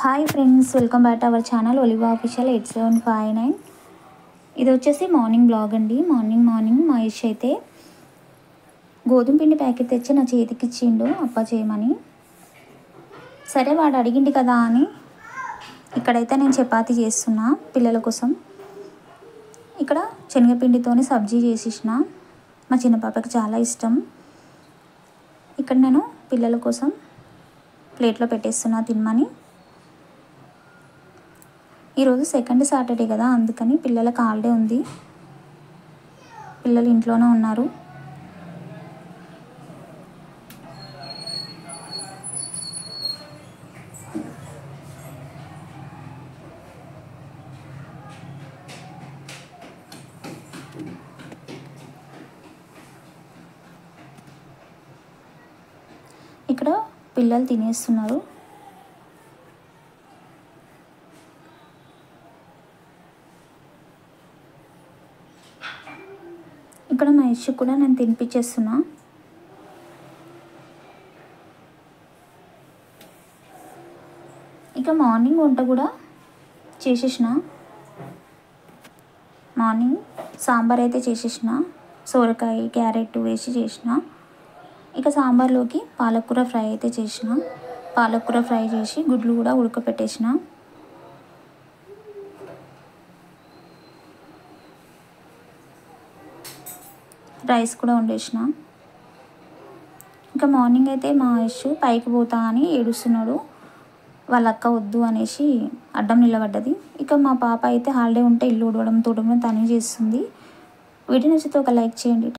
Hi friends, welcome back to our channel ఒలివా official 8759. ఇది వచ్చేసి morning blog అండి. Morning మా ఇష్ అయితే గోధుమ పిండి ప్యాకెట్ తెచ్చి నా చేతికి ఇచ్చిండు అప్ప చేయమని. సరే వాడు అడిగింది కదా అని ఇక్కడైతే నేను చపాతీ చేస్తున్నా పిల్లల కోసం. ఇక్కడ శనగపిండితోని సబ్జీ చేసేసిన, మా చిన్న పాపకి చాలా ఇష్టం. ఇక్కడ నేను పిల్లల కోసం ప్లేట్లో పెట్టేస్తున్నా తినమని. ఈరోజు సెకండ్ సాటర్డే కదా, అందుకని పిల్లలకు హాలిడే ఉంది, పిల్లలు ఇంట్లోనే ఉన్నారు. ఇక్కడ పిల్లలు తినేస్తున్నారు. ఇక్కడ మా ఇష్యూ కూడా నేను తినిపించేస్తున్నా. ఇక మార్నింగ్ వంట కూడా చేసేసిన. మార్నింగ్ సాంబార్ అయితే చేసేసిన, సోరకాయ క్యారెట్ వేసి చేసిన. ఇక సాంబార్లోకి పాలకూర ఫ్రై అయితే చేసిన. పాలకూర ఫ్రై చేసి గుడ్లు కూడా ఉడకపెట్టేసిన. రైస్ కూడా వండేసిన. ఇంకా మార్నింగ్ అయితే మా ఇష్యూ పైకి పోతా అని ఏడుస్తున్నాడు. వాళ్ళ అక్క వద్దు అనేసి అడ్డం నిలబడ్డది. ఇక మా పాప అయితే హాలిడే ఉంటే ఇల్లు ఊడవడం తుడవడం తనే చేస్తుంది. వీడియో నచ్చితే ఒక లైక్ చేయండి.